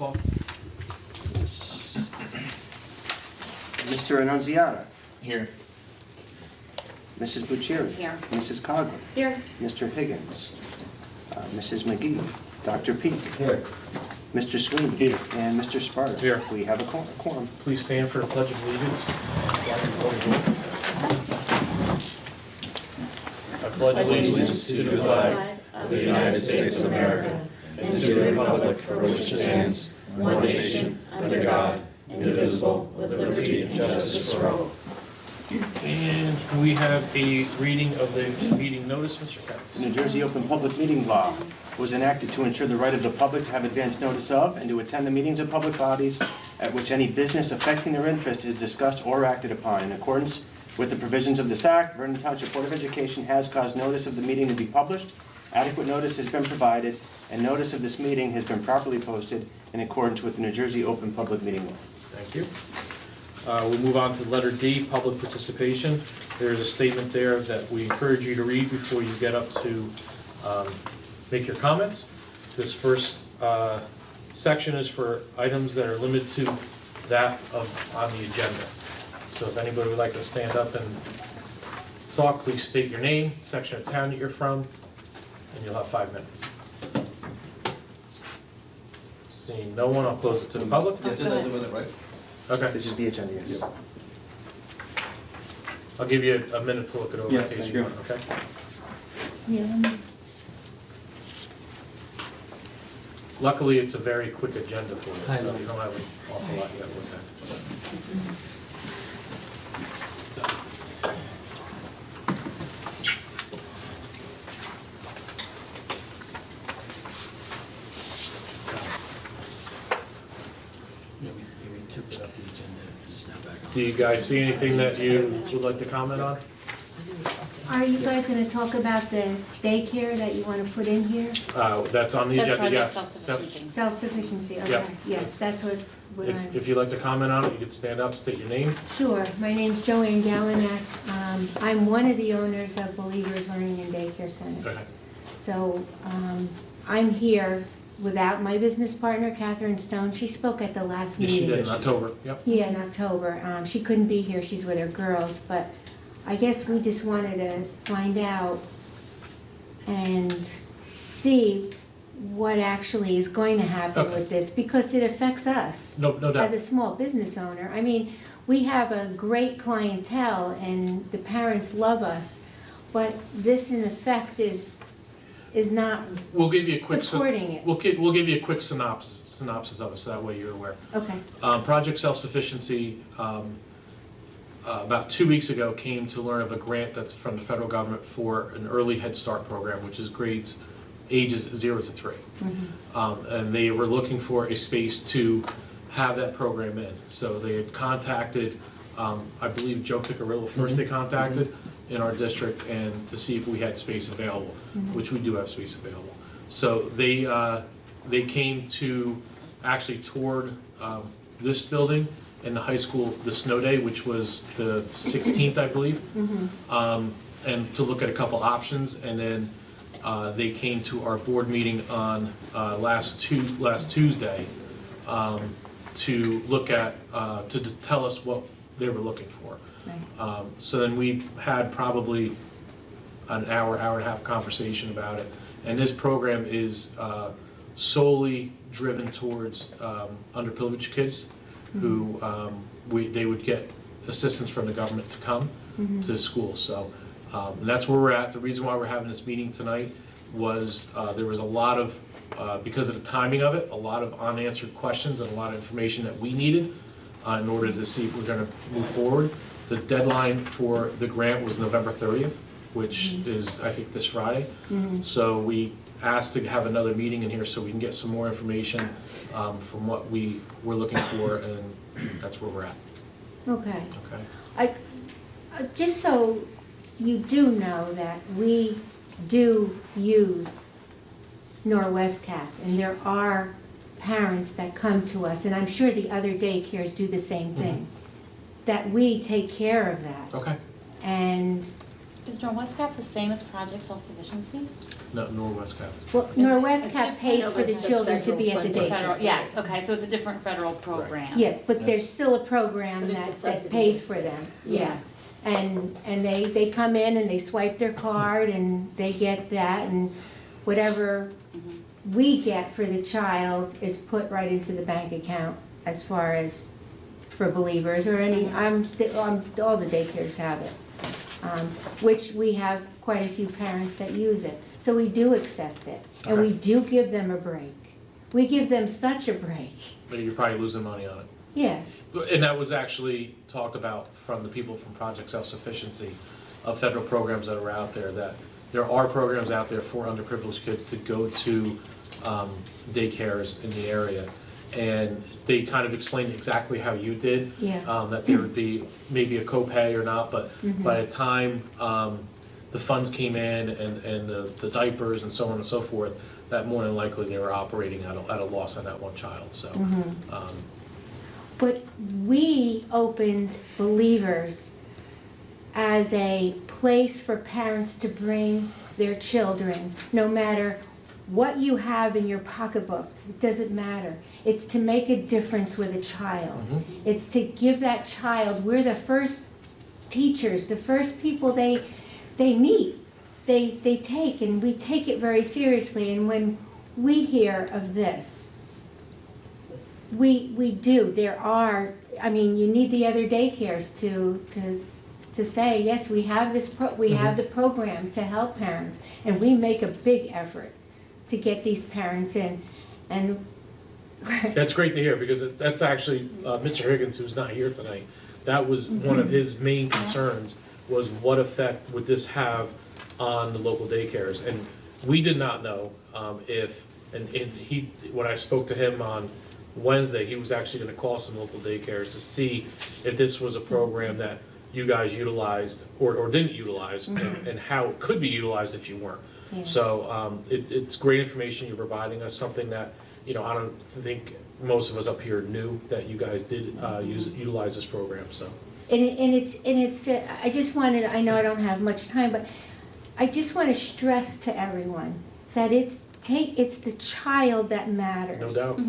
call. Yes. Mr. Annunziata. Here. Mrs. Bucieri. Here. Mrs. Coglin. Here. Mr. Higgins. Mrs. McGee. Dr. Peak. Here. Mr. Sweeney. Here. And Mr. Sparta. Here. We have a quorum. Please stand for the Pledge of Allegiance. I pledge allegiance to the flag of the United States of America and to the republic for which it stands, one nation, under God, indivisible, with liberty and justice for all. And we have a reading of the meeting notice, Mr. Katz. The New Jersey Open Public Meeting Law was enacted to ensure the right of the public to have advance notice of and to attend the meetings of public bodies at which any business affecting their interest is discussed or acted upon. In accordance with the provisions of this Act, Vernon Township Board of Education has caused notice of the meeting to be published. Adequate notice has been provided, and notice of this meeting has been properly posted in accordance with the New Jersey Open Public Meeting Law. Thank you. We'll move on to letter D, public participation. There's a statement there that we encourage you to read before you get up to make your comments. This first section is for items that are limited to that on the agenda. So if anybody would like to stand up and talk, please state your name, section of town that you're from, and you'll have 5 minutes. Seeing no one, I'll close it to the public. Yeah, did I do it right? Okay. This is the agenda, yes. I'll give you a minute to look it over Yeah, in case thank you you. want, okay? Yeah. Luckily, it's a very quick agenda for you, so you don't have an awful lot you gotta look at. So, We took it up the agenda, it's now back on. do you guys see anything that you would like to comment on? Are you guys gonna talk about the daycare that you wanna put in here? That's on the That's agenda, project yes. self-sufficiency. Self-sufficiency, Yep. okay, yes, that's what If you'd like to comment on it, you could stand up, state your name. Sure, my name's Joanne Gallinack. I'm one of the owners of Believers Learning and Daycare Center. Okay. So, I'm here without my business partner, Catherine Stone. She spoke at the last Yes, meeting. you did in October, yep. Yeah, in October. She couldn't be here, she's with her girls, but I guess we just wanted to find out and see what actually is going to happen Okay. with this, because it affects us No as doubt. a small business owner. I mean, we have a great clientele and the parents love us, but this in effect is not We'll give you a quick, supporting it. we'll give you a quick synopsis of it, so that way you're aware. Okay, Project Self-Sufficiency, about 2 weeks ago, came to learn of a grant that's from the federal government for an early Head Start program, which is grades ages 0 to 3. And they were looking for a space to have that program in. So they had contacted, I believe Joe Piccarillo first they contacted in our district, and to see if we had space available, which we do have space available. So they came to, actually toured this building in the high school, the snow day, which was the 16th, I believe, and to look at a couple options. And then they came to our board meeting on last Tuesday to look at, to tell us what they were looking for. right. So then we had probably an hour and a half conversation about it. And this program is solely driven towards underprivileged kids who they would get assistance from the government to come to school. So and that's where we're at. The reason why we're having this meeting tonight was there was a lot of, because of the timing of it, a lot of unanswered questions and a lot of information that we needed in order to see if we're going to move forward. The deadline for the grant was November 30th, which is, I think, this Friday. So we asked to have another meeting in here so we can get some more information from what we were looking for, and that's where we're at. Okay. Okay. Just so you do know that we do use Norwest Cap, and there are parents that come to us, and I'm sure the other daycares do the same thing, that we take care of that. Okay. And Is Norwest Cap the same as Project Self-Sufficiency? No, nor West Cap. Well, Norwest Cap pays for the It's children to be at the federal daycare. federal- Yes, okay, so it's a different federal program. Yeah, but there's still a program But it's a that subsidy pays for them, basis. yeah. And they come in and they swipe their card and they get that, and whatever we get for the child is put right into the bank account as far as for Believers or any, all the daycares have it. Which we have quite a few parents that use it. So we do accept it, and we do give them a break. We give them such a break, But you're probably losing money on it. yeah. And that was actually talked about from the people from Project Self-Sufficiency of federal programs that are out there, that there are programs out there for underprivileged kids to go to daycares in the area. And they kind of explained exactly how you did. Yeah. That there would be maybe a copay or not, but by the time the funds came in and the diapers and so on and so forth, that more than likely they were operating at a loss on that one child, so. But we opened Believers as a place for parents to bring their children, no matter what you have in your pocketbook, it doesn't matter. It's to make a difference with a child. It's to give that child, we're the first teachers, the first people they meet, they take, and we take it very seriously. And when we hear of this, we do. There are, I mean, you need the other daycares to say, yes, we have this, we have the program to help parents, and we make a big effort to get these parents in. And That's great to hear, because that's actually, Mr. Higgins, who's not here tonight, that was one of his main concerns, was what effect would this have on the local daycares? And we did not know if, and he, when I spoke to him on Wednesday, he was actually gonna call some local daycares to see if this was a program that you guys utilized or didn't utilize, and how it could be utilized if you weren't. Yeah. So it's great information you're providing us, something that, you know, I don't think most of us up here knew that you guys did utilize this program, so. And it's I just wanted, I know I don't have much time, but I just want to stress to everyone that it's the child that matters. No doubt.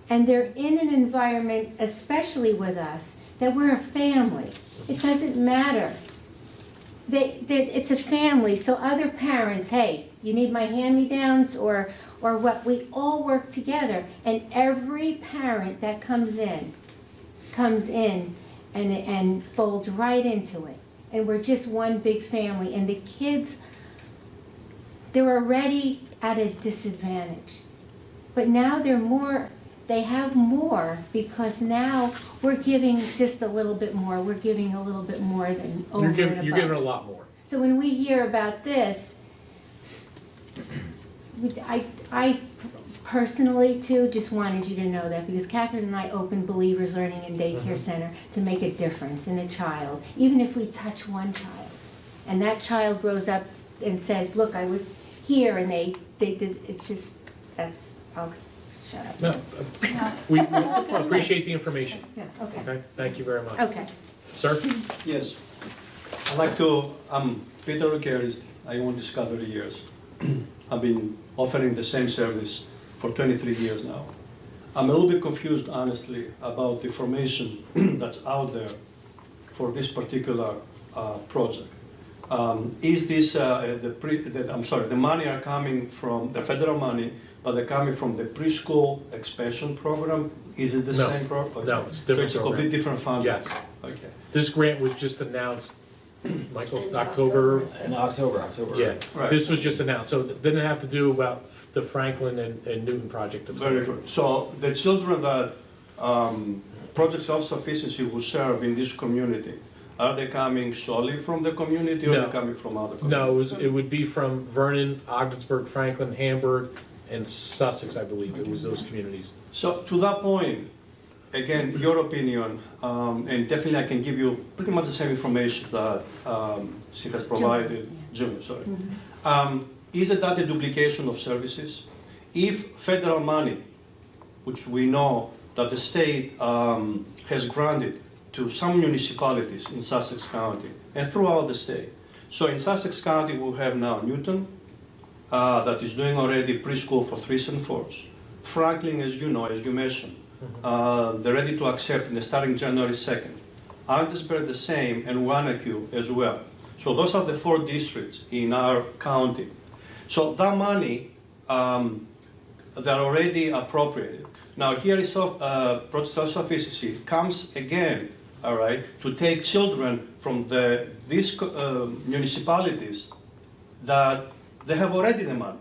And they're in an environment, especially with us, that we're a family. It doesn't matter. It's a family, so other parents, hey, you need my hand-me-downs or what, we all work together. And every parent that comes in and folds right into it. And we're just one big family. And the kids, they're already at a disadvantage. But now they have more, because now we're giving just a little bit more. We're giving a little bit more than over and above. You're giving a lot more. So when we hear about this, I personally too just wanted you to know that, because Catherine and I opened Believers Learning and Daycare Center to make a difference in a child, even if we touch one child. And that child grows up and says, look, I was here, and they did, it's just, I'll shut up. No, we appreciate the information. Yeah, okay, Okay, thank you very much. okay. Sir? Yes. I'm Peter Rukerist. I own Discovery years. I've been offering the same service for 23 years now. I'm a little bit confused, honestly, about the information that's out there for this particular project. Is this, the money are coming from the federal money, but they're coming from the preschool expansion program? Is it the No. same program? No, it's a different So it's a program. complete different fund? Yes. Okay. This grant was just announced, Michael, October? In October. Yeah, Right. this was just announced, so it didn't have to do about the Franklin and Newton project. That's Very going. good. So the children that Project Self-Sufficiency will serve in this community, are they coming solely from the community, or No. are they coming from other communities? No, it would be from Vernon, Ogdensburg, Franklin, Hamburg, and Sussex, I believe. It was those communities. So to that point, again, your opinion, and definitely I can give you pretty much the same information that she has provided, June, sorry. Is it that a duplication of services? If federal money, which we know that the state has granted to some municipalities in Sussex County and throughout the state. So in Sussex County, we have now Newton, that is doing already preschool for 3s and 4s. Franklin, as you know, as you mentioned, they're ready to accept in the starting January 2nd. Andesburg the same, and Wanacue as well. So those are the 4 districts in our county. So that money, they're already appropriated. Now here is self-sufficiency comes again, all right, to take children from these municipalities that they have already the money.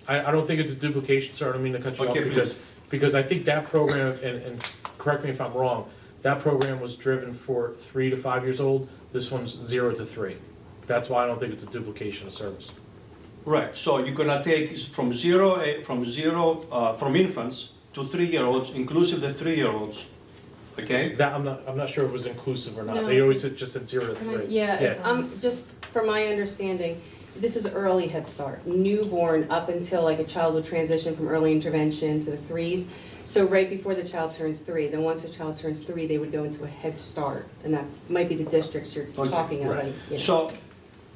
I don't think it's a duplication, sir, I don't mean to cut you off, Okay, because I think that program, and correct me if I'm wrong, that program was driven for 3 to 5 years old, this one's 0 to 3. That's why I don't think it's a duplication of service. Right, so you're gonna take from infants to 3-year-olds, inclusive the 3-year-olds, okay? That, I'm not sure it was inclusive or not, No. they always just said 0 to 3. Yeah, just from my understanding, this is early Head Start, newborn up until like a child would transition from early intervention to the 3s. So right before the child turns 3, then once a child turns 3, they would go into a Head Start, and that's, might be the districts you're Okay, talking of, right. like, you know. So,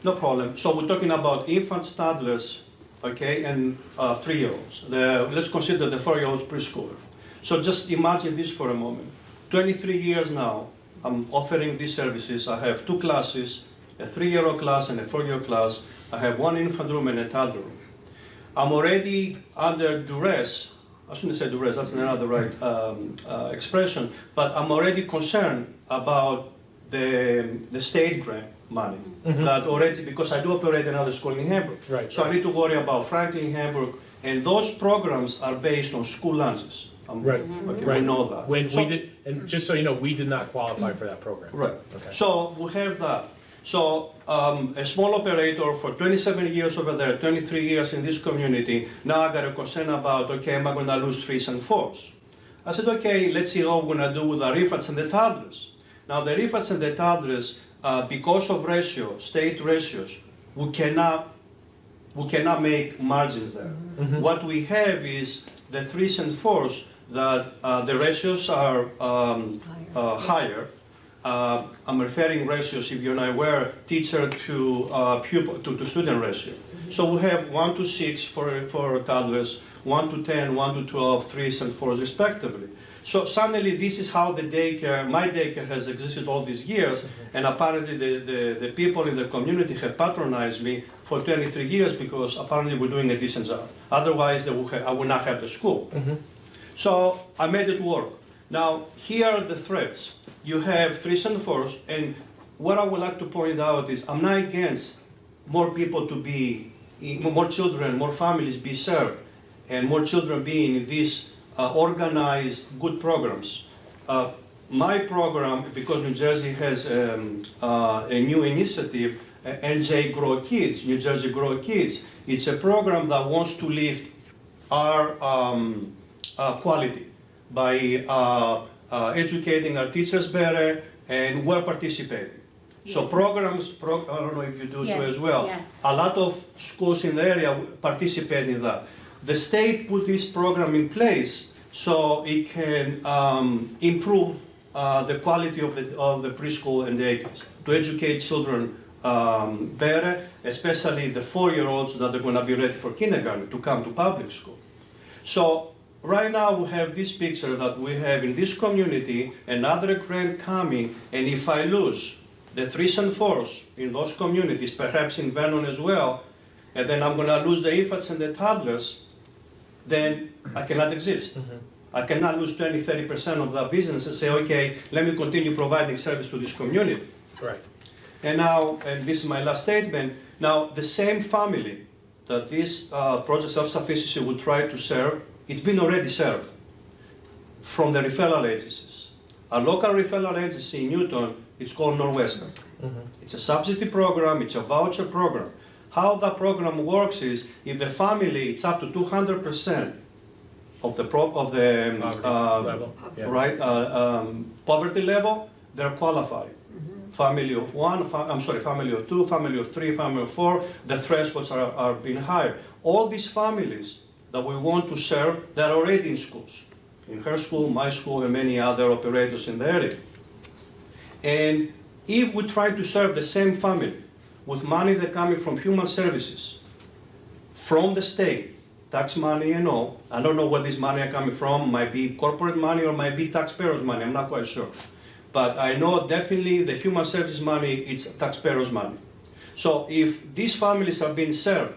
no problem. So we're talking about infants, toddlers, okay, and 3-year-olds. Let's consider the 4-year-olds preschooler. So just imagine this for a moment. 23 years now, I'm offering these services. I have 2 classes, a 3-year-old class and a 4-year-old class. I have 1 infant room and a toddler room. I'm already under duress. I shouldn't say duress, that's not the right expression, but I'm already concerned about the state grant money. That already, because I do operate another school in Hamburg. Right, So I right. need to worry about Franklin, Hamburg, and those programs are based on school lunches. Right, Okay, right. we know that. When So- we did, and just so you know, we did not qualify for that program. Right. Okay. So we have that. So a small operator for 27 years over there, 23 years in this community, now I got a concern about, okay, am I going to lose 3s and 4s? I said, okay, let's see how we're going to do with the infants and the toddlers. Now the infants and the toddlers, because of state ratios, we cannot make margins there. What we have is the 3s and 4s that the ratios are higher. I'm referring ratios, if you're not aware, teacher to pupil to student ratio. So we have 1 to 6 for toddlers, 1 to 10, 1 to 12, 3s and 4s respectively. So suddenly this is how my daycare has existed all these years, and apparently the people in the community have patronized me for 23 years because apparently we're doing a decent job. Otherwise, I would not have the school. So I made it work. Now, here are the threats. You have 3s and 4s, and what I would like to point out is I'm not against more people more children, more families be served, and more children being in these organized, good programs. My program, because New Jersey has a new initiative, NJ Grow Kids, New Jersey Grow Kids, it's a program that wants to lift our quality by educating our teachers better, and we're participating. So Yes. programs, I don't know if you do it Yes, as well. yes. A lot of schools in the area participate in that. The state put this program in place so it can improve the quality of the preschool and daycares, to educate children better, especially the 4-year-olds that are going to be ready for kindergarten to come to public school. So right now we have this picture that we have in this community, another grant coming, and if I lose the 3s and 4s in those communities, perhaps in Vernon as well, and then I'm going to lose the infants and the toddlers, then I cannot exist. I cannot lose 20, 30% of that business and say, okay, let me continue providing service to this community. Right. And now, and this is my last statement, now the same family that this Project Self-Sufficiency would try to serve, it's been already served from the referral agencies. Our local referral agency in Newton, it's called Northwestern. It's a subsidy program, it's a voucher program. How that program works is, if the family, it's up to 200% of the Level, yeah. right, poverty level, they're qualified. Family of 1, family of 2, family of 3, family of 4, the thresholds are being higher. All these families that we want to serve, they're already in schools. In her school, my school, and many other operators in the area. And if we try to serve the same family with money that coming from human services, from the state, tax money and all. I don't know where this money are coming from, might be corporate money or might be taxpayers' money, I'm not quite sure. But I know definitely the human services money, it's taxpayers' money. So if these families are being served,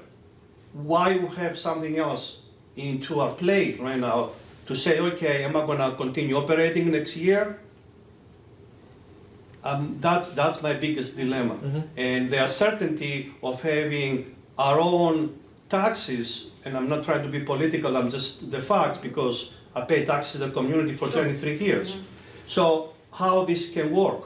why we have something else into our plate right now to say, okay, am I gonna continue operating next year? That's my biggest dilemma. And the uncertainty of having our own taxes, and I'm not trying to be political, I'm just the facts, because I pay taxes to the community for 23 years. So how this can work?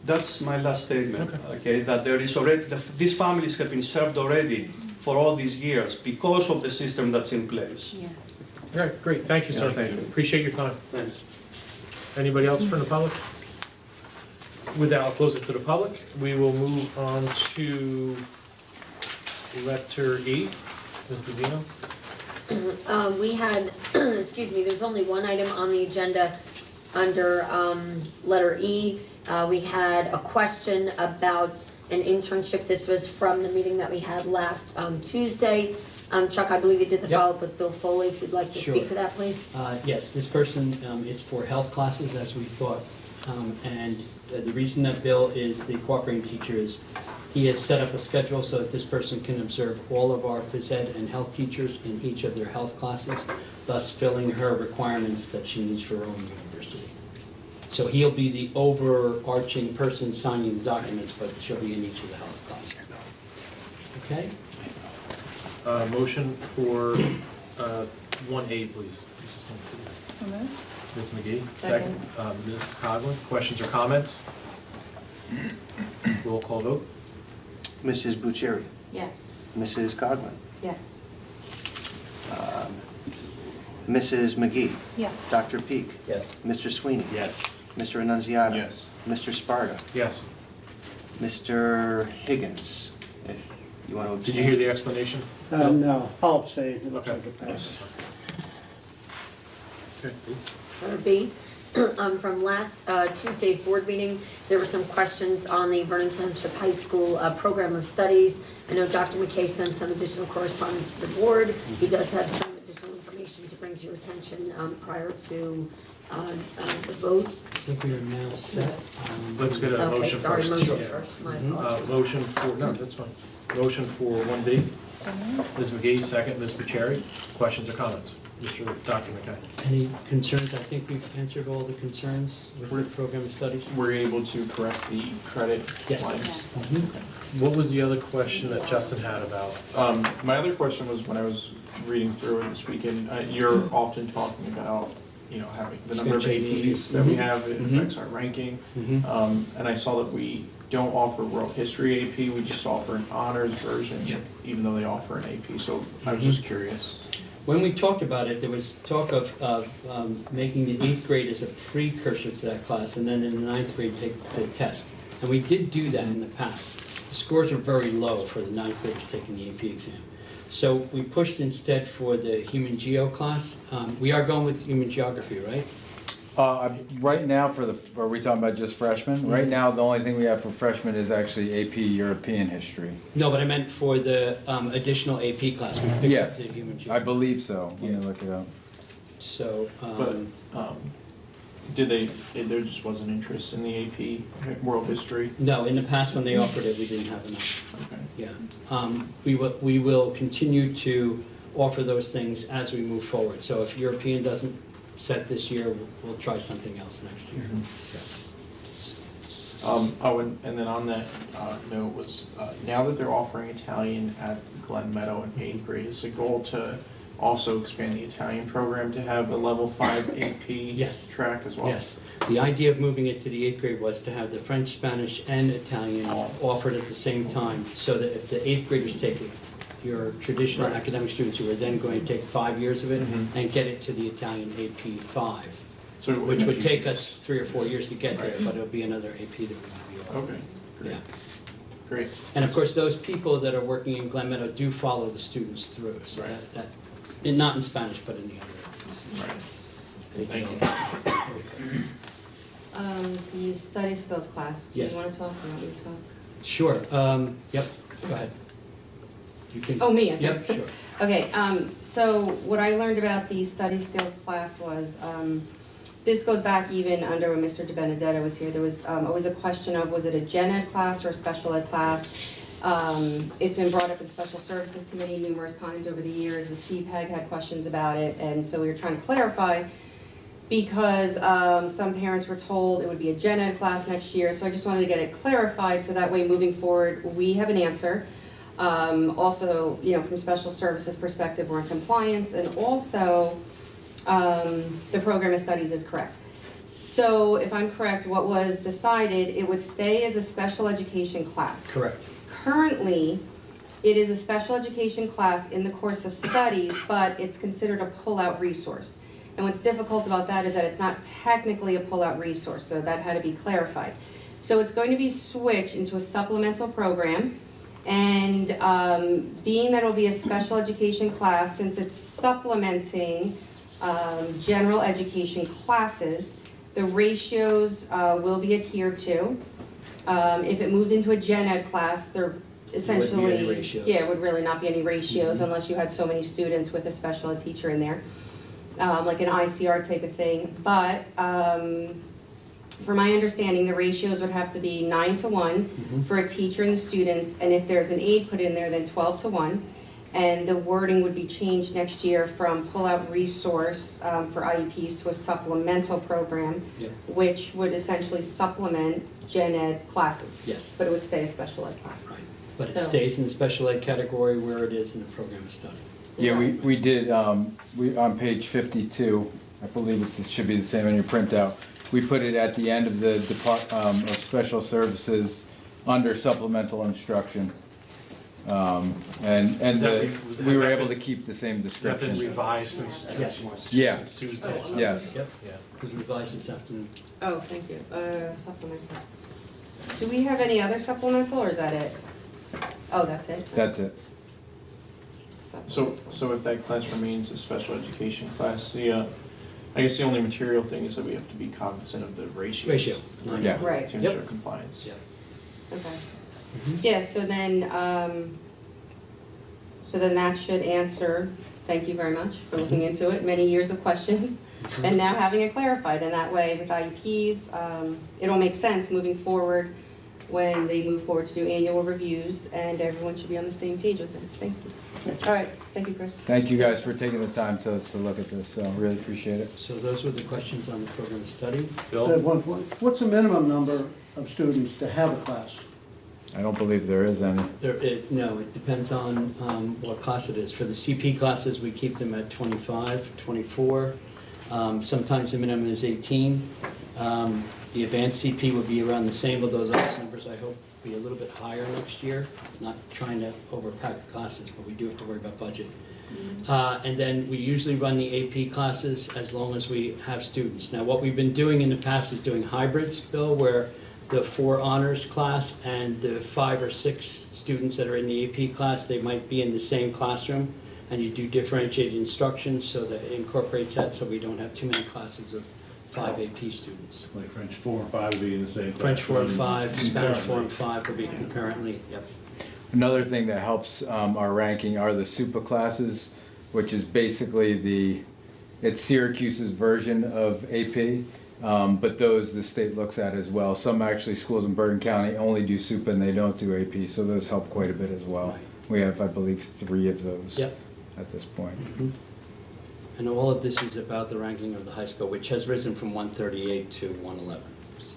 That's my last statement, okay, that there is already, these families have been served already for all these years because of the system that's in place. Yeah. All right, great, thank you, sir. Yeah, thank you. Appreciate your time. Thanks. Anybody else from the public? With that, I'll close it to the public. We will move on to letter E. Ms. Divino? We had, excuse me, there's only one item on the agenda under letter E. We had a question about an internship. This was from the meeting that we had last Tuesday. Chuck, I believe you did the Yep. follow-up with Bill Foley. If you'd like to speak Sure. to that, please. Yes, this person, it's for health classes, as we thought. And the reason that Bill is the cooperating teacher is he has set up a schedule so that this person can observe all of our phys ed and health teachers in each of their health classes, thus filling her requirements that she needs for her own university. So he'll be the overarching person signing the documents, but she'll be in each of the health classes. Okay? Motion for 1A, please. So moved. Ms. McGee, Second. Ms. Coglin, questions or comments? Roll call vote. Mrs. Bucieri, Yes. Mrs. Coglin, Yes. Mrs. McGee, Yes. Dr. Peak, Yes. Mr. Sweeney, Yes. Mr. Annunziata. Yes. Mr. Sparta, Yes. Mr. Higgins, if you want to abstain. Did you hear the explanation? No, I'll abstain, it looks Okay. like it passed. Okay. Letter B, from last Tuesday's board meeting, there were some questions on the Vernon Township High School program of studies. I know Dr. McKay sent some additional correspondence to the board. He does have some additional information to bring to your attention prior to the vote. I think we are now set. Let's get a Okay, motion sorry, first. motion Yeah. first, my Mhm. apologies. Motion for, no, that's fine. Motion for 1B. So moved. Ms. McGee, second. Ms. Bucieri, questions or comments? Dr. McKay. Any concerns? I think we've answered all the concerns with the program of studies. We're able to correct the credit Yes. lines. Mhm. What was the other question that Justin had about? My other question was, when I was reading through it this weekend, you're often talking about, having the number of Schedule APs that we Mhm. have, it Mhm. affects our ranking. Mhm. And I saw that we don't offer world history AP, we just offer an honors version, Yep. even though they offer an AP, so I was just curious. When we talked about it, there was talk of making the 8th grade as a precursor to that class, and then in the 9th grade take the test. And we did do that in the past. The scores are very low for the 9th graders taking the AP exam. So we pushed instead for the human geo class. We are going with human geography, right? Right now are we talking about just freshmen? Right now, the only thing we have for freshmen is actually AP European History. No, but I meant for the additional AP class. We picked up Yes, the human I geography. believe so. Let me look it up. So, But, there just wasn't interest in the AP world history? no, in the past when they offered it, we didn't have enough. Okay. Yeah, we will continue to offer those things as we move forward. So if European doesn't set this year, we'll try something else next year. So, And then on that note was, now that they're offering Italian at Glen Meadow in 8th grade, is the goal to also expand the Italian program to have a level 5 AP Yes. track as well? Yes, the idea of moving it to the 8th grade was to have the French, Spanish, and Italian offered at the same time, so that if the 8th graders take it, your traditional academic students who are then going to take 5 years of it Mhm. and get it to the Italian AP 5. So it Which would be- take us 3 or 4 years to get there, Right. but it'll be another AP that we're going to be offering. Okay, great, Yeah. great. And of course, those people that are working in Glen Meadow do follow the students through, so Right. not in Spanish, but in the other. Right. Thank you. The study skills class, do you Yes. want to talk or not me to talk? Sure, yep, go ahead. You can. Oh, me, okay. Yep, sure. Okay, so what I learned about the study skills class was, this goes back even under when Mr. De Benedetto was here. There was always a question of, was it a gen ed class or a special ed class? It's been brought up in Special Services Committee numerous times over the years. The CPEG had questions about it, and so we were trying to clarify because some parents were told it would be a gen ed class next year. So I just wanted to get it clarified so that way moving forward, we have an answer. Also, you know, from Special Services perspective, we're in compliance, and also the program of studies is correct. So if I'm correct, what was decided, it would stay as a special education class. Correct. Currently, it is a special education class in the course of studies, but it's considered a pull-out resource. And what's difficult about that is that it's not technically a pull-out resource, so that had to be clarified. So it's going to be switched into a supplemental program, and being that it'll be a special education class, since it's supplementing general education classes, the ratios will be adhered to. If it moved into a gen ed class, there essentially, Wouldn't be any ratios. yeah, it would really not be any ratios unless you had so many students with a special ed teacher in there, like an ICR type of thing. But from my understanding, the ratios would have to be 9-to-1 for a teacher and the students, and if there's an aide put in there, then 12-to-1. And the wording would be changed next year from pull-out resource for IEPs to a supplemental program, Yep. which would essentially supplement gen ed classes. Yes. But it would stay a special ed class. Right. But it So- stays in the special ed category where it is in the program of study. Yeah, we did, we, on page 52, I believe it should be the same on your printout. We put it at the end of the of special services under supplemental instruction. And Has that we were has that able to been- keep the same Has that been description. revised since, Yes. Yeah. since Tuesday? so- Yes. Yep. Yeah. It was revised this afternoon. Oh, thank you. Supplemental. Do we have any other supplemental, or is that it? Oh, that's it? That's it. So if that class remains a special education class, I guess the only material thing is that we have to be cognizant of the ratios. Ratio. Yeah. Right. To ensure Yep. compliance. Yep. Okay. Mhm. Yeah, so then that should answer, thank you very much for looking into it, many years of questions, and now having it clarified, and that way with IEPs, it'll make sense moving forward when they move forward to do annual reviews, and everyone should be on the same page with it. Thanks. All right, thank you, Chris. Thank you guys for taking the time to look at this, so really appreciate it. So those were the questions on the program of study. Bill? What's the minimum number of students to have a class? I don't believe there is any. No, it depends on what class it is. For the CP classes, we keep them at 25, 24. Sometimes the minimum is 18. The advanced CP would be around the same, but those other numbers, I hope, be a little bit higher next year. Not trying to overpack the classes, but we do have to worry about budget. And then we usually run the AP classes as long as we have students. Now, what we've been doing in the past is doing hybrids, Bill, where the 4 honors class and the 5 or 6 students that are in the AP class, they might be in the same classroom, and you do differentiated instruction so that it incorporates that, so we don't have too many classes of 5 AP students. Like French 4 and 5 would be in the same. French 4 and 5, Spanish 4 Concurrently. and 5 will be concurrently, yep. Another thing that helps our ranking are the SUPA classes, which is basically it's Syracuse's version of AP, but those the state looks at as well. Some actually schools in Bergen County only do SUPA and they don't do AP, so those help quite a bit as well. Right. We have, I believe, 3 of those Yep. at this point. And all of this is about the ranking of the high school, which has risen from 138 to 111. So.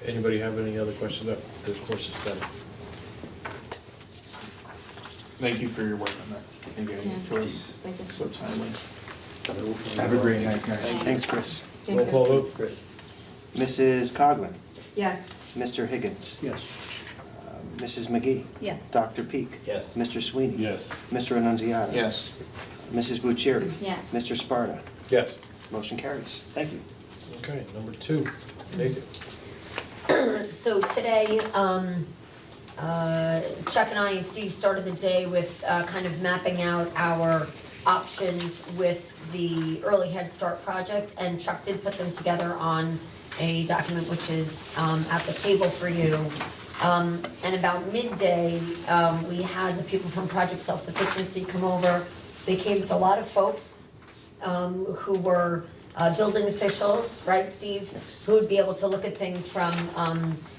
Anybody have any other questions about the course of study? Thank you for your work on that, and getting it to us Thank you. so timely. Have a great night, guys. Thanks, Chris. Thank Roll you. call vote? Chris? Mrs. Coughlin, Yes. Mr. Higgins, Yes. Mrs. McGee, Yes. Dr. Peak, Yes. Mr. Sweeney, Yes. Mr. Annunziata. Yes. Mrs. Bucieri, Yes. Mr. Sparta. Yes. Motion carries. Thank you. Okay, number 2, take it. So today, Chuck and I and Steve started the day with kind of mapping out our options with the Early Head Start project, and Chuck did put them together on a document which is at the table for you. And about midday, we had the people from Project Self-Sufficiency come over. They came with a lot of folks who were building officials, right, Steve? Who would be able to look at things from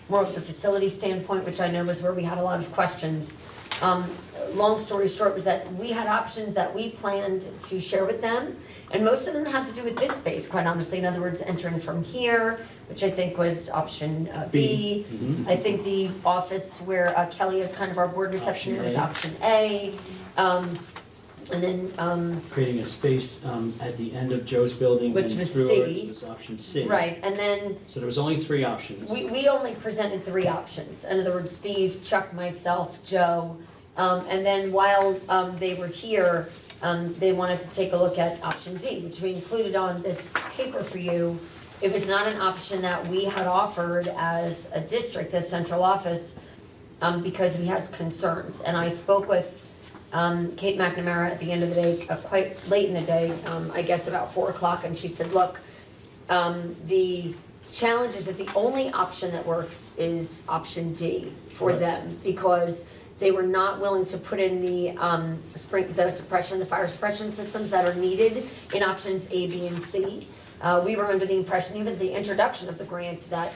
more of the facility standpoint, which I know was where we had a lot of questions. Long story short was that we had options that we planned to share with them, and most of them had to do with this space, quite honestly. In other words, entering from here, which I think was option B. I think the office where Kelly is kind of our board reception was option A. And then, Creating a space at the end of Joe's building Which and was through C. ours was option C. right, and then So there was only 3 options. we only presented 3 options. In other words, Steve, Chuck, myself, Joe. And then while they were here, they wanted to take a look at option D, which we included on this paper for you. It was not an option that we had offered as a district, as central office, because we had concerns. And I spoke with Kate McNamara at the end of the day, quite late in the day, I guess about 4 o'clock, and she said, look, the challenge is that the only option that works is option D for them, because they were not willing to put in the fire suppression systems that are needed in options A, B, and C. We were under the impression, even the introduction of the grant, that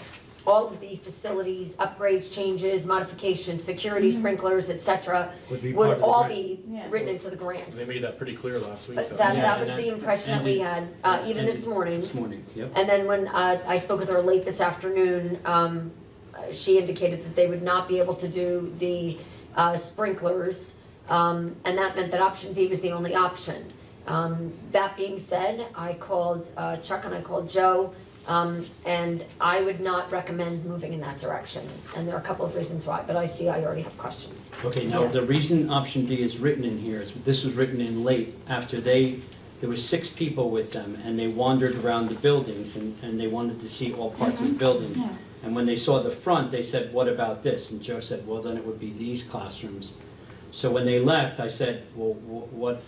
all of the facilities, upgrades, changes, modifications, security, sprinklers, et cetera, Would be part would of the all grant. be written into the grant. They made that pretty clear last week. But though. that Yeah, was and the that- impression that and we it- had, even and this morning. This morning, yep. And then when I spoke with her late this afternoon, she indicated that they would not be able to do the sprinklers, and that meant that option D was the only option. That being said, I called Chuck and I called Joe, and I would not recommend moving in that direction. And there are a couple of reasons why, but I see I already have questions. Okay, now, Yeah. the reason option D is written in here is, this was written in late after there was 6 people with them, and they wandered around the buildings, and they wanted to see all parts of the buildings. Yeah. And when they saw the front, they said, what about this? And Joe said, well, then it would be these classrooms. So when they left, I said, well, what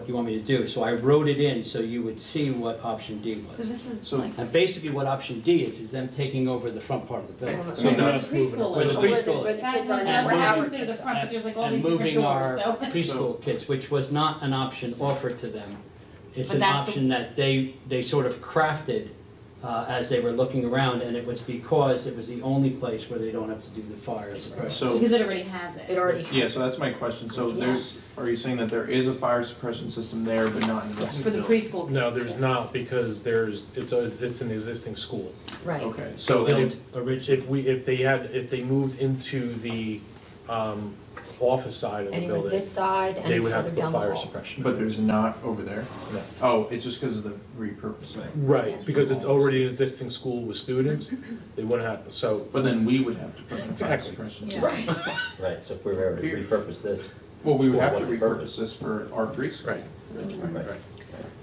do you want me to do? So I wrote it in so you would see what option D So was. this is So- like. And basically what option D is them taking over the front part of the building. So now it's Like moving. preschoolers. With the Where the- preschoolers. where the That's kids what are that's now. what I moving- consider the front, but there's like all And these different moving doors, our so. preschool kids, which was not an option offered to them. It's But an that's the- option that they sort of crafted as they were looking around, and it was because it was the only place where they don't have to do the fire suppression. So, Because it already has It it. already has. yeah, so that's my question. So are you saying that there is a fire suppression system there, but not in the rest of For the the building? preschool. No, there's not, because it's an existing school. Right. Okay. So Built originally. if they moved into the office side of the Any with building, this side and they would have further to put down the fire hall. suppression. But there's not over there? No. Oh, it's just because of the repurposing? Right, because it's already an existing school with students, they wouldn't have, so, But then we would have to put in a fire Exactly. suppression Yeah. system. Right, so if we were ever to repurpose this, Well, we would For have to what repurpose purpose? this for our preschool. right, right, right.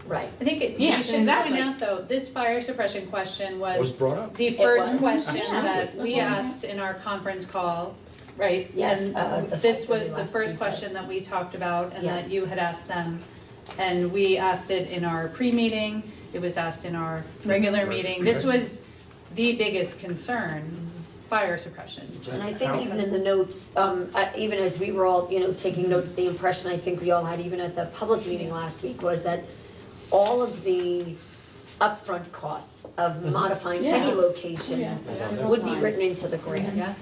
Right. I think it, Yeah, we should exactly. point out though, this fire suppression question Was was brought up. the It first was. question Yeah. that we Yeah. asked in our conference call, right? Yes, And the this fight was that we the last first Tuesday. question that we talked about and Yeah. that you had asked them. And we asked it in our pre-meeting, it was asked in our regular meeting. This was the biggest concern, fire suppression. And I think even in the notes, even as we were all, taking notes, the impression I think we all had, even at the public meeting last week, was that all of the upfront costs of modifying any Yes. location Yes, would be written into the grant. Yes.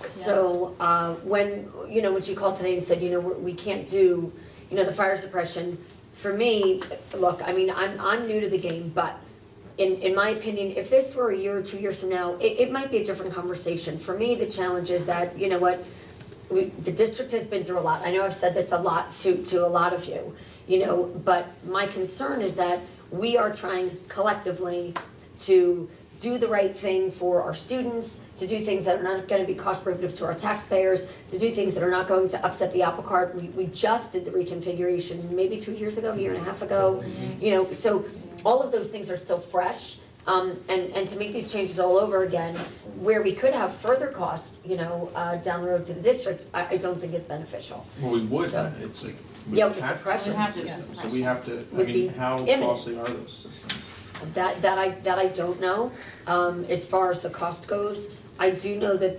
So, when she called today and said, we can't do, the fire suppression, for me, look, I mean, I'm new to the game, but in my opinion, if this were a year or 2 years from now, it might be a different conversation. For me, the challenge is that, the district has been through a lot. I know I've said this a lot to a lot of you, but my concern is that we are trying collectively to do the right thing for our students, to do things that are not gonna be cost prohibitive to our taxpayers, to do things that are not going to upset the apple cart. We just did the reconfiguration maybe 2 years ago, a year and a half ago, so all of those things are still fresh. And to make these changes all over again, where we could have further costs, down the road to the district, I don't think is beneficial. Well, we would, So- it's like, Yeah, we with have suppression. to have systems, so we have to, I Would be mean, how imminent. costly are those systems? That I don't know, as far as the cost goes. I do know that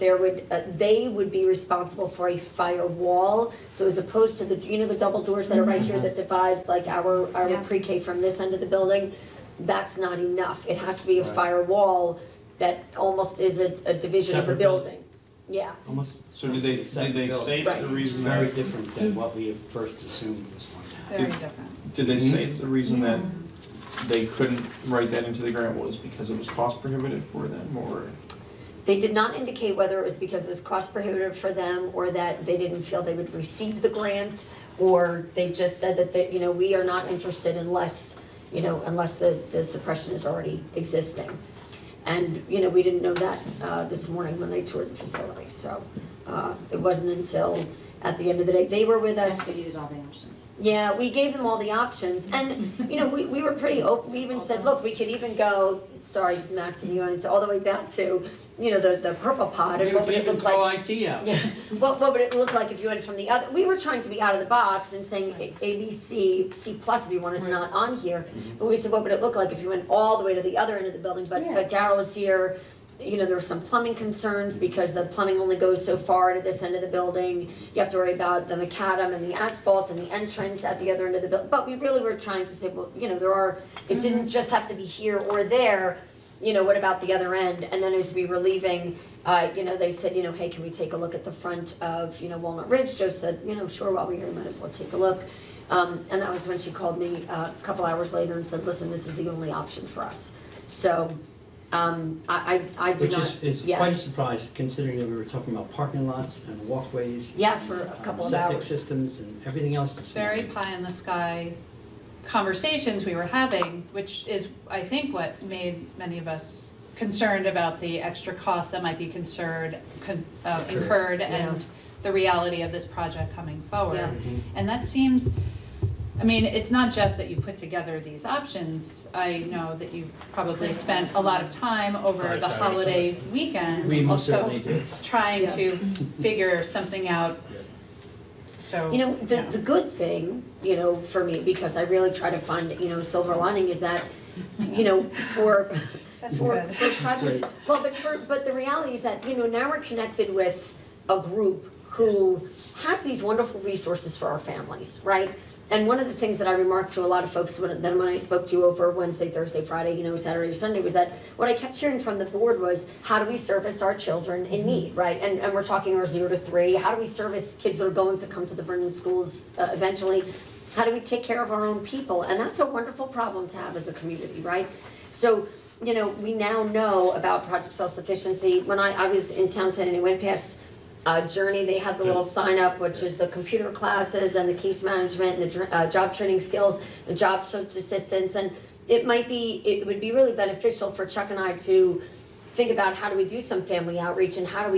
they would be responsible for a firewall. So as opposed to the double doors that are right here that divides like our Yeah. pre-K from this end of the building, that's not enough. It has to be a firewall that almost is a division of a Separate building. Yeah. Almost. So did they state Right. the reason Very that, different than what we had first assumed was going to happen. Very different. did they say the reason that they couldn't write that into the grant was because it was cost prohibitive for them, or? They did not indicate whether it was because it was cost prohibitive for them or that they didn't feel they would receive the grant, or they just said that they, we are not interested unless the suppression is already existing. And, we didn't know that this morning when they toured the facility, so it wasn't until at the end of the day, they were with us. They needed all the options. Yeah, we gave them all the options, and, we were pretty open, we even said, look, we could even go, sorry, Max and you, and it's all the way down to, the purple pod, and what would it look like? IT out. Yeah, what would it look like if you went from the other, we were trying to be out of the box and saying A, B, C plus if you want is not on here, but we said, what would it look like if you went all the way to the other end of the building, but Daryl was here, there were some plumbing concerns because the plumbing only goes so far to this end of the building. You have to worry about the macadam and the asphalt and the entrance at the other end of the building. But we really were trying to say, well, it didn't just have to be here or there, what about the other end? And then as we were leaving, they said, hey, can we take a look at the front of, Walnut Ridge? Joe said, sure, while we're here, might as well take a look. And that was when she called me a couple hours later and said, listen, this is the only option for us. So, I did not. Which is quite a surprise, considering that we were talking about parking lots and walkways. Yeah, for a couple of Septic hours. systems and everything else. that's Very pie in the sky conversations we were having, which is, I think, what made many of us concerned about the extra cost that might be incurred and the reality of this project coming forward. Yeah. And that seems, it's not just that you put together these options. I know that you probably spent a lot of time over Friday, the Saturday, holiday weekend. We most also certainly did. trying to figure something out. So. The good thing, for me, because I really try to find, silver lining is that, for projects. Well, but the reality is that, now we're connected with a group who has these wonderful resources for our families, right? And one of the things that I remarked to a lot of folks when I spoke to you over Wednesday, Thursday, Friday, Saturday, Sunday, was that what I kept hearing from the board was, how do we service our children in need, right? And we're talking our 0 to 3. How do we service kids that are going to come to the Vernon schools eventually? How do we take care of our own people? And that's a wonderful problem to have as a community, right? So, we now know about Project Self-Sufficiency. When I was in town today and I went past Journey, they had the little sign up, which is the computer classes and the case management and the job training skills, the job search assistance, and it would be really beneficial for Chuck and I to think about how do we do some family outreach and how do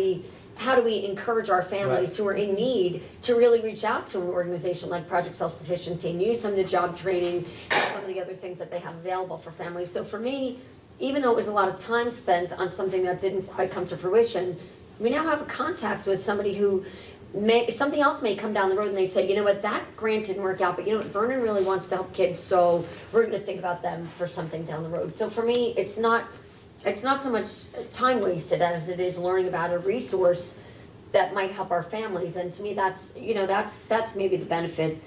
we encourage our families who are in need to really reach out to an organization like Project Self-Sufficiency and use some of the job training and some of the other things that they have available for families. So for me, even though it was a lot of time spent on something that didn't quite come to fruition, we now have a contact with somebody who something else may come down the road and they say, that grant didn't work out, but Vernon really wants to help kids, so we're gonna think about them for something down the road. So for me, it's not so much time wasted as it is learning about a resource that might help our families, and to me, that's maybe the benefit,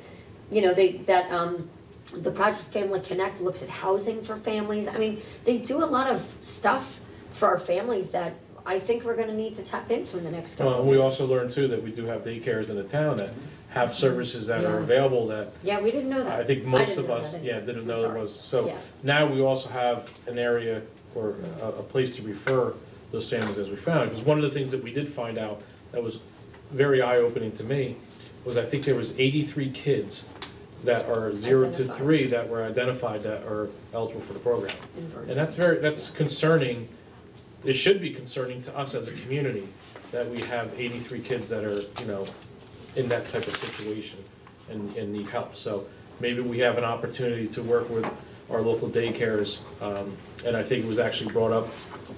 the Project Family Connect looks at housing for families. They do a lot of stuff for our families that I think we're gonna need to tap into in the next couple Well, of we years. also learned too that we do have daycares in the town that have services that are available that Yeah, we didn't know that. I think most didn't of know us, that anyway. didn't I'm know there sorry. was. So Yeah. now we also have an area or a place to refer those families as we found. Because one of the things that we did find out that was very eye-opening to me was I think there was 83 kids that are 0 to Identified. 3 that were identified that are eligible for the program. In Virgin. And that's concerning. It should be concerning to us as a community that we have 83 kids that are, in that type of situation and need help. So maybe we have an opportunity to work with our local daycares. And I think it was actually brought up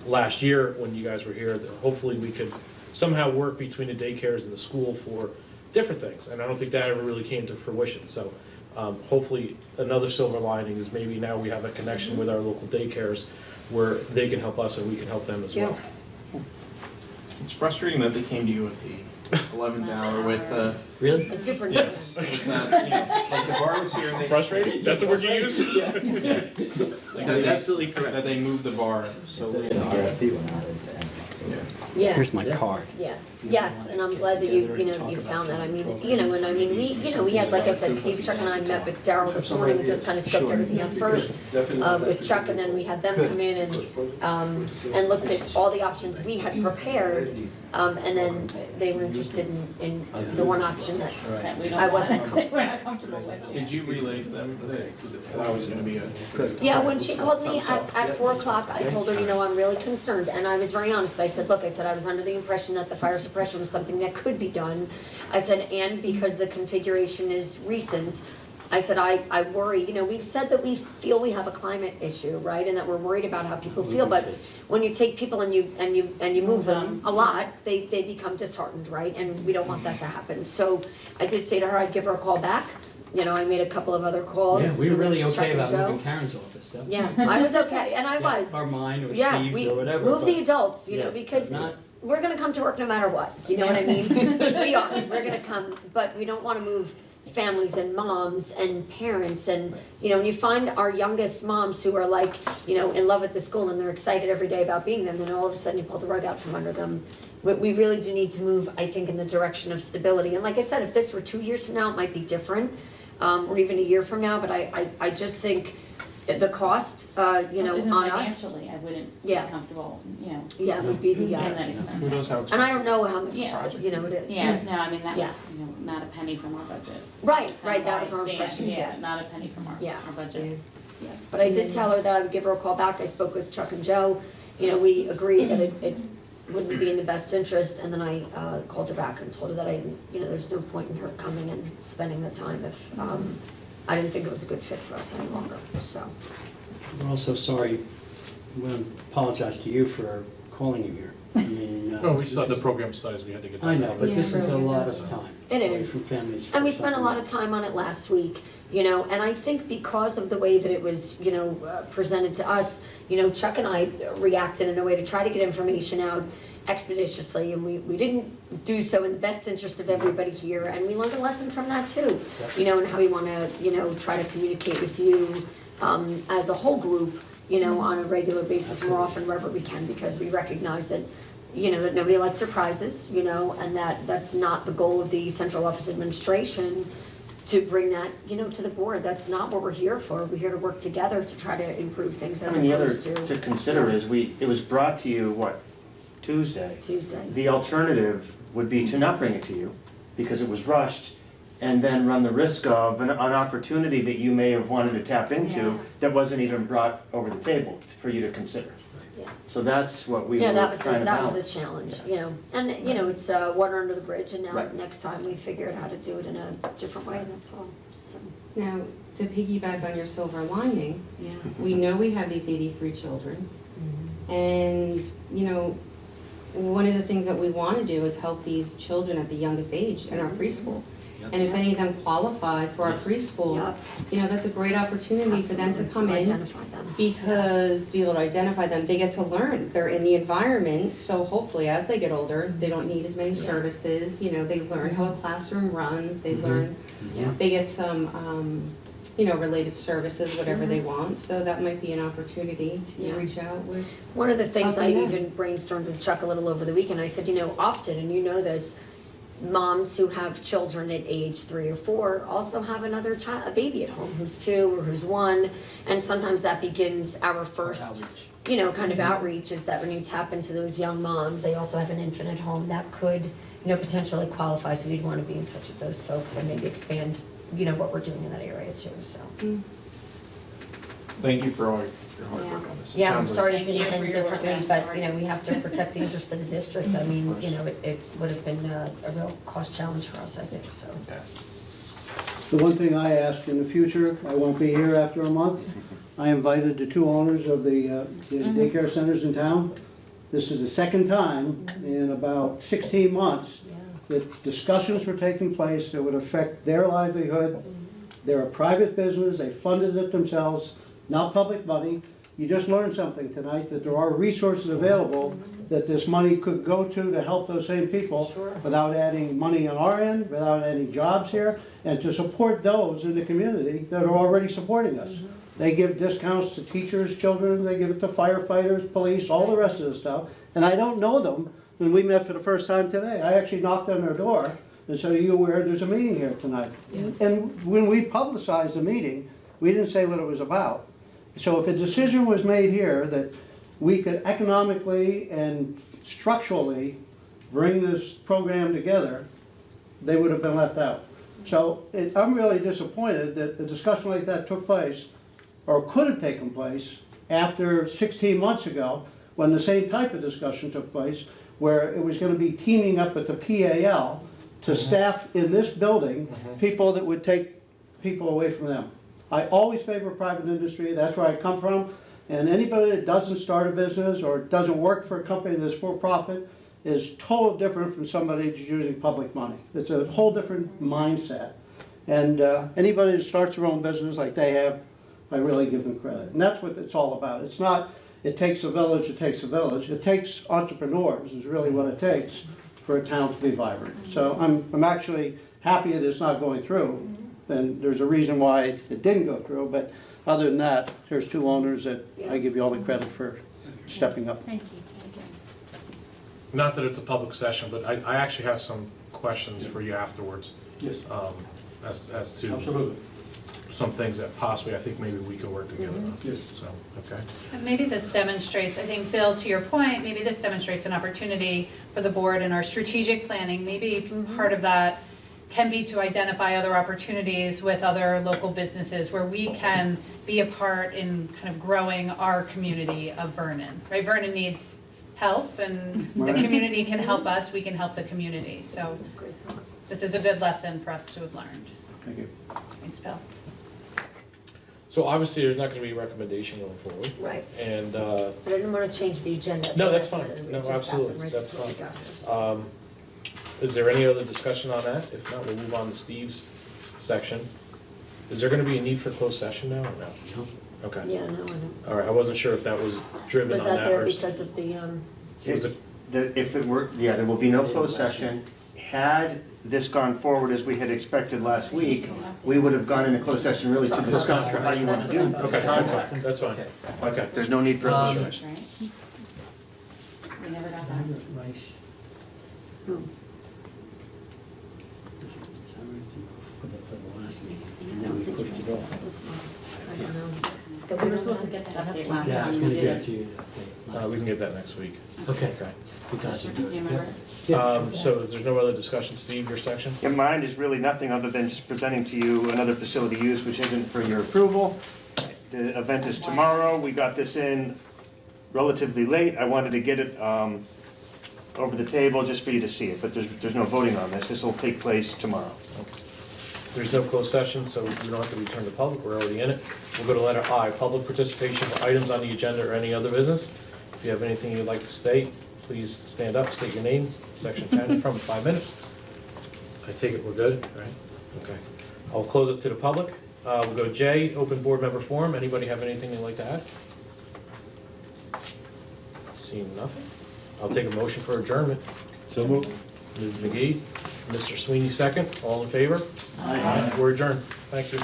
last year when you guys were here, that hopefully we could somehow work between the daycares and the school for different things. And I don't think that ever really came to fruition. So hopefully another silver lining is maybe now we have a connection with our local daycares where they can help us and we can help them as well. It's frustrating that they came to you at the 11th hour with the, Really? A different. yes, with not, like the bar was here and they. Frustrating? That's the word you use? Yeah. Like, That's they- absolutely correct. That they moved the bar so late. RFP went out. Yeah. Here's my card. Yeah, yes, and I'm glad that you found that, I mean, we had, like I said, Steve, Chuck, and I met with Daryl this morning, and just kind of scoped everything out first, with Chuck, and then we had them come in and looked at all the options we had prepared, and then they were interested in the one option that That we don't I wasn't want. We're not comfortable with. Did you relay to them that was gonna be a? Yeah, when she called me at 4 o'clock, I told her, I'm really concerned, and I was very honest, I said, look, I was under the impression that the fire suppression was something that could be done. I said, and because the configuration is recent, I said, I worry, we've said that we feel we have a climate issue, right, and that we're worried about how people feel, but when you take people and you move them a lot, they become disheartened, right, and we don't want that to happen. So I did say to her I'd give her a call back. I made a couple of other calls. Yeah, we were really to Chuck okay and about Joe. moving Karen's office, so. Yeah, I was okay, and I Yeah, was. Or mine, or Yeah, Steve's, we or whatever. move but- the adults, yeah, because not- we're gonna come to work no matter what, you know what I mean? We are, we're gonna come, but we don't wanna move families and moms and parents and, when you find our youngest moms who are like, in love with the school and they're excited every day about being there, and then all of a sudden you pull the rug out from under them. We really do need to move, I think, in the direction of stability, and like I said, if this were 2 years from now, it might be different, or even a year from now, but I just think the cost, on us. Financially, I wouldn't be Yeah. comfortable, Yeah, it would be the, paying that expense. Who knows how expensive. and I don't know how much, Yeah. it is. Yeah, no, I mean, that Yeah. was, not a penny from our budget. Right, Kind right, of that why was I our say it, impression too. Yeah, not a penny from Yeah. our budget. Yeah, but I did tell her that I would give her a call back, I spoke with Chuck and Joe, we agreed that it wouldn't be in the best interest, and then I called her back and told her that there's no point in her coming and spending the time if, I didn't think it was a good fit for us any longer, so. We're also sorry, we apologize to you for calling you here. I mean. Well, we this saw the is- program size, we had to get that. I know, but this Yeah. is a lot of time. It away is. from families And we for spent a lot of time on it last week, and I think because of the way that it was, presented to us, Chuck and I reacted in a way to try to get information out expeditiously, and we didn't do so in the best interest of everybody here, and we learned a lesson from that too, and how we wanna, try to communicate with you, as a whole group, on a regular basis, more often wherever we can, because we recognize that, that nobody likes surprises, and that's not the goal of the central office administration, to bring that, to the board. That's not what we're here for. We're here to work together to try to improve things as The other opposed to consider is it was brought to you, Tuesday? Tuesday. The alternative would be to not bring it to you because it was rushed and then run the risk of an opportunity that you may have wanted to tap into Yeah. that wasn't even brought over the table for you to consider. Yeah. So that's what we were Yeah, trying to balance. that was the challenge, and, it's water under the bridge, and now Right. next time we figure out how to do it in a different way, that's all, so, Now, to piggyback on your silver lining, yeah. we know we have these 83 children. And, one of the things that we want to do is help these children at the youngest age in our preschool. And if any of them qualify for our preschool, Yep. that's a great opportunity for them to Absolutely, come in. identify them. Because to be able to identify them, they get to learn. They're in the environment, so hopefully as they get older, they don't need as many Yeah. services. They learn how a classroom runs, they learn, Yeah. they get some, related services, whatever they want. So that might be an opportunity to Yeah. reach out with. One of the things I Helping them. even brainstormed with Chuck a little over the weekend, I said, often, and this, moms who have children at age 3 or 4 also have another child, a baby at home who's 2 or who's 1, and sometimes that begins our first, kind of outreach, is that when you tap into those young moms, they also have an infant at home that could, potentially qualify, so we'd want to be in touch with those folks and maybe expand, what we're doing in that area too, so. Thank you for all your hard work on this. It Yeah, I'm sounds like- sorry it Thank you didn't for end your work differently, on but, it. we have to protect the interests of the district. I mean, it would have been a real cost challenge for us, I think, so. Yeah. The one thing I ask in the future, I won't be here after a month, I invited the 2 owners of the daycare centers in town. This is the second time in about 16 months Yeah. that discussions were taking place that would affect their livelihood. They're a private business, they funded it themselves, not public money. you just learned something tonight, that there are resources available that this money could go to help those same people without adding money on our end, without adding jobs here, and to support those in the community that are already supporting us. They give discounts to teachers, children, they give it to firefighters, police, all the rest of the stuff. And I don't know them, when we met for the first time today. I actually knocked on their door and said, are you aware there's a meeting here tonight? And when we publicized the meeting, we didn't say what it was about. So if a decision was made here that we could economically and structurally bring this program together, they would have been left out. So I'm really disappointed that a discussion like that took place, or could have taken place, after 16 months ago, when the same type of discussion took place, where it was going to be teaming up with the PAL to staff in this building people that would take people away from them. I always favor private industry, that's where I come from, and anybody that doesn't start a business or doesn't work for a company that's for profit is totally different from somebody that's using public money. It's a whole different mindset. And anybody that starts their own business like they have, I really give them credit. And that's what it's all about. It's not, it takes a village, it takes a village. It takes entrepreneurs is really what it takes for a town to be vibrant. So I'm actually happy that it's not going through. And there's a reason why it didn't go through, but other than that, there's two owners that I give you all the credit for stepping up. Thank you. Not that it's a public session, but I actually have some questions for you afterwards. Yes. As to Absolutely. some things that possibly I think maybe we could work together on. Yes. So, okay. And maybe this demonstrates, I think, Bill, to your point, maybe this demonstrates an opportunity for the board in our strategic planning. Maybe part of that can be to identify other opportunities with other local businesses where we can be a part in kind of growing our community of Vernon, right? Vernon needs help, and the community can help us, we can help the community. So this is a good lesson for us to have learned. Thank you. Thanks, Bill. So obviously, there's not going to be a recommendation going forward. Right, And, but I didn't want to change the agenda. No, that's Last fine. minute, we No, just got them absolutely. right That's before we fine. got here. is there any other discussion on that? If not, we'll move on to Steve's section. Is there going to be a need for closed session now or no? Okay. Yeah, no, I don't. All right, I wasn't sure if that was driven Was on that that there or. because of the, Was it- If it were, yeah, there will be no closed session. Had this gone forward as we had expected last week, we would have gone into closed session really to discuss how you want to do the Okay, contract. that's fine. Okay. There's no need for a closed session. Right? We never got that. I don't think you missed it for this one. I don't know. We were supposed to get that update last Yeah, I was time. gonna we give did it to you. that We can get that next week. Okay, Okay. because Do you you do it. remember? So if there's no other discussion, Steve, your section? Yeah, mine is really nothing other than just presenting to you another facility use which isn't for your approval. The event is tomorrow. We got this in relatively late. I wanted to get it over the table just for you to see it, but there's no voting on this. This will take place tomorrow. There's no closed session, so we don't have to return to public, we're already in it. We'll go to letter I, public participation for items on the agenda or any other business. If you have anything you'd like to state, please stand up, state your name, section 10, from 5 minutes. I take it we're good, right? Okay. I'll close it to the public. We'll go J, open board member forum. Anybody have anything they'd like to add? Seeing nothing. I'll take a motion for adjournment. So moved. Ms. McGee, Mr. Sweeney second, all in favor? Aye. We're adjourned, thank you.